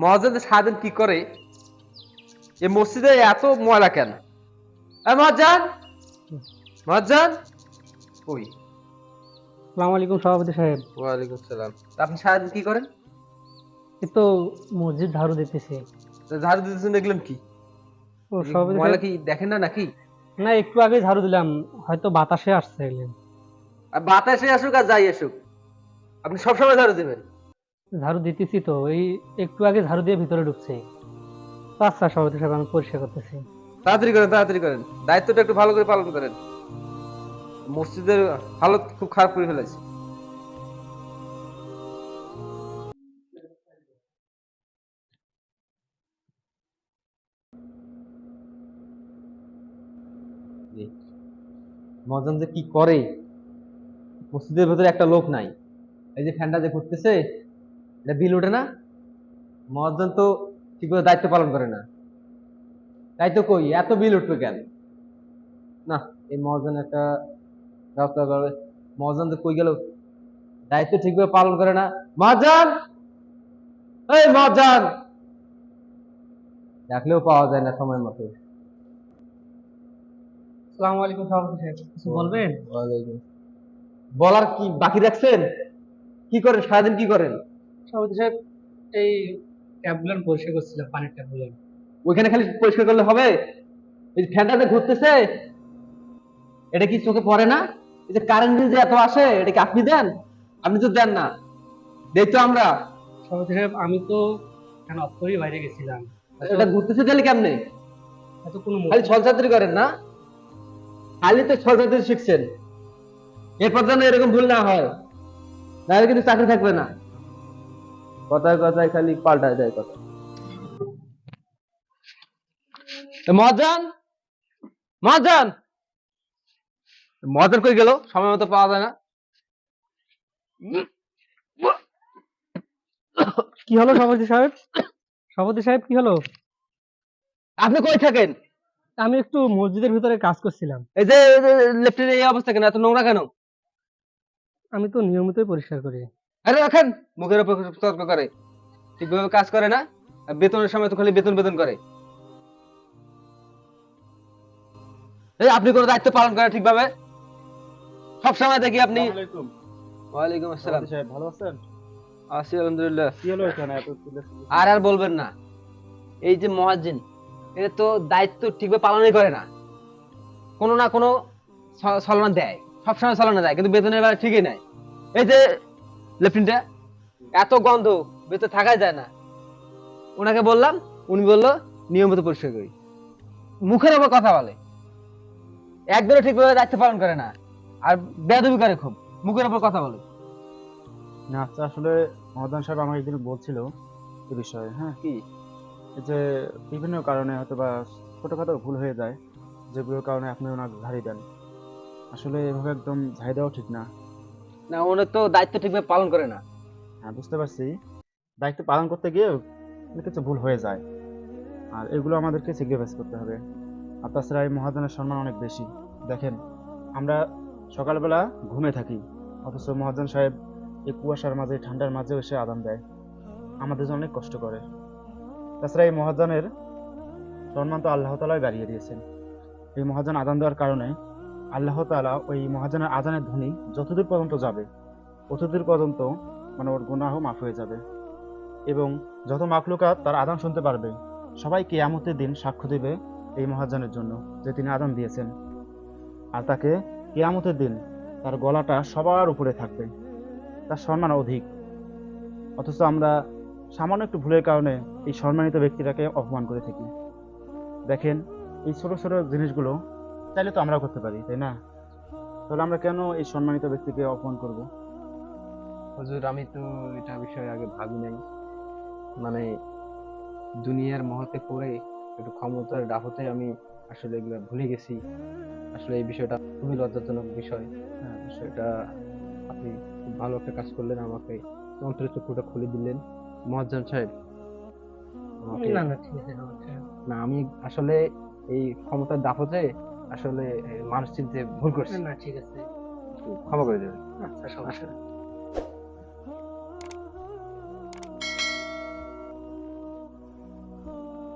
মহাজন সারাদিন কি করে? এই মসজিদে এত ময়লা কেন? মহাজন, মহাজন, ওই। আসসালামু আলাইকুম সভাপতি সাহেব। ওয়ালাইকুম সালাম। আপনি সারাদিন কি করেন? এই তো মসজিদ ঝাড়ু দিতেছি। ঝাড়ু দিতেছেন, দেখলাম কি ও সভাপতি ময়লা সাহেব, কি দেখেন না নাকি? না একটু আগে ঝাড়ু দিলাম, হয়তো বাতাসে আসছে এগুলো। আর বাতাসে আসুক আর যাই আসুক, আপনি সবসময় ঝাড়ু দিবেন? ঝাড়ু দিতেছি তো, এই একটু আগে ঝাড়ু দিয়ে ভিতরে ঢুকছে। তো আচ্ছা সভাপতি সাহেব, আমি পরিষ্কার করতেছি। তাড়াতাড়ি করেন, তাড়াতাড়ি করেন, দায়িত্বটা একটু ভালো করে পালন করেন। মসজিদের হালত খুব খারাপ করে ফেলেছে। মহাজন যে কি করে, মসজিদের ভেতরে একটা লোক নাই। এই যে ফ্যানটা যে ঘুরতেছে, এটা বিল ওঠে না। মহাজন তো ঠিকভাবে দায়িত্ব পালন করে না। তাই তো কই, এত বিল উঠবে কেন? না, এই মহাজন একটা ব্যবস্থা করবে। মহাজন তো কই গেল, দায়িত্ব ঠিকভাবে পালন করে না। মহাজন, এই মহাজন, ডাকলেও পাওয়া যায় না সময় মতো। আসসালামু আলাইকুম সভাপতি সাহেব, কিছু বলবেন? ওয়ালাইকুম। বলার কি বাকি রাখছেন? কি করেন সারাদিন, কি করেন? সভাপতি সাহেব, এই ট্যাবগুলো পরিষ্কার করছিলাম, পানির ট্যাবগুলো। ওইখানে খালি পরিষ্কার করলে হবে? এই ফ্যানটা যে ঘুরতেছে, এটা কি চোখে পড়ে না? এই যে কারেন্ট বিল যে এত আসে, এটা কি আপনি দেন? আপনি তো দেন না, দেখতো আমরা। সভাপতি সাহেব, আমি তো কেন অফ করেই বাইরে গেছিলাম। এটা ঘুরতেছে তাহলে কেমনে? এত কোনো খালি ছলচাতুরি করেন না, খালি তো ছলচাতুরি শিখছেন। এরপর যেন এরকম ভুল না হয়, নাহলে কিন্তু চাকরি থাকবে না। কথায় কথায় খালি পাল্টায় যায় কথা। মহাজন, মহাজন, মহাজন কই গেল? সময় মতো পাওয়া যায় না। কি হলো সভাপতি সাহেব? সভাপতি সাহেব কি হলো? আপনি কই থাকেন? আমি একটু মসজিদের ভিতরে কাজ করছিলাম। এই যে লেফটের এই অবস্থা কেন, এত নোংরা কেন? আমি তো নিয়মিতই পরিষ্কার করি। আরে রাখেন, মুখের উপর তর্ক করে, ঠিকভাবে কাজ করে না। আর বেতনের সময় তো খালি বেতন বেতন করে। এই আপনি কোনো দায়িত্ব পালন করেন ঠিকভাবে? সব সময় দেখি আপনি। আসসালামু আলাইকুম। ওয়ালাইকুম আসসালাম। সভাপতি সাহেব ভালো আছেন? আছি আলহামদুলিল্লাহ। কি হলো এখানে এত চিল্লাচিল্লি? আর বলবেন না, এই যে মুয়াজ্জিন, এটা তো দায়িত্ব ঠিকভাবে পালনই করে না। কোনো না কোনো ছলনা দেয়, সবসময় ছলনা দেয়, কিন্তু বেতনের বেলা ঠিকই নাই। এই যে লেফটেন্টটা, এত গন্ধ, ভেতরে থাকাই যায় না। ওনাকে বললাম, উনি বললো নিয়মিত পরিষ্কার করি। মুখের উপর কথা বলে, একবারও ঠিকভাবে দায়িত্ব পালন করে না। আর বেয়াদবি করে খুব, মুখের উপর কথা বলে। না আচ্ছা, আসলে মহাদান সাহেব আমাকে একদিন বলছিল এই বিষয়ে, হ্যাঁ, কি? এই যে বিভিন্ন কারণে হয়তো বা ছোটখাটো ভুল হয়ে যায়, যেগুলোর কারণে আপনি ওনাকে ঝাড়ি দেন। আসলে এভাবে একদম ঝাড়ি দেওয়া ঠিক না। না, উনি তো দায়িত্ব ঠিকভাবে পালন করে না। হ্যাঁ বুঝতে পারছি, দায়িত্ব পালন করতে গিয়ে অনেক কিছু ভুল হয়ে যায়, আর এগুলো আমাদেরকে স্যাক্রিফাইস করতে হবে। আর তাছাড়া এই মহাজনের সম্মান অনেক বেশি। দেখেন, আমরা সকালবেলা ঘুমে থাকি, অথচ মহাজন সাহেব এই কুয়াশার মাঝে ঠান্ডার মাঝেও এসে আদান দেয়, আমাদের জন্য অনেক কষ্ট করে। তাছাড়া এই মহাজনের সম্মান তো আল্লাহ তাআলাই বাড়িয়ে দিয়েছেন। এই মহাজন আদান দেওয়ার কারণে আল্লাহ তাআলা ওই মহাজনের আজানের ধ্বনি যতদূর পর্যন্ত যাবে, ততদূর পর্যন্ত মানে ওর গুনাহ মাফ হয়ে যাবে, এবং যত মাখলুকাত তার আজান শুনতে পারবে, সবাই কিয়ামতের দিন সাক্ষ্য দেবে এই মহাজনের জন্য যে তিনি আজান দিয়েছেন। আর তাকে কিয়ামতের দিন তার গলাটা সবার উপরে থাকবে, তার সম্মান অধিক। অথচ আমরা সামান্য একটু ভুলের কারণে এই সম্মানিত ব্যক্তিটাকে অপমান করে থাকি। দেখেন, এই ছোট ছোট জিনিসগুলো চাইলে তো আমরা করতে পারি, তাই না? তাহলে আমরা কেন এই সম্মানিত ব্যক্তিকে অপমান করব? হুজুর, আমি তো এটা বিষয়ে আগে ভাবি নাই। মানে দুনিয়ার মহতে পড়ে একটু ক্ষমতার দাপটে আমি আসলে এগুলো ভুলে গেছি। আসলে এই বিষয়টা খুবই লজ্জাজনক বিষয়। হ্যাঁ, বিষয়টা আপনি খুব ভালো একটা কাজ করলেন, আমাকে অন্তরের চক্ষুটা খুলে দিলেন মহাজন সাহেব। আমাকে না না, ঠিক আছে সভাপতি সাহেব। না, আমি আসলে এই ক্ষমতার দাপটে আসলে মানুষ চিনতে ভুল করছি। না ঠিক আছে। ক্ষমা করে দেবেন। আচ্ছা সভাপতি সাহেব।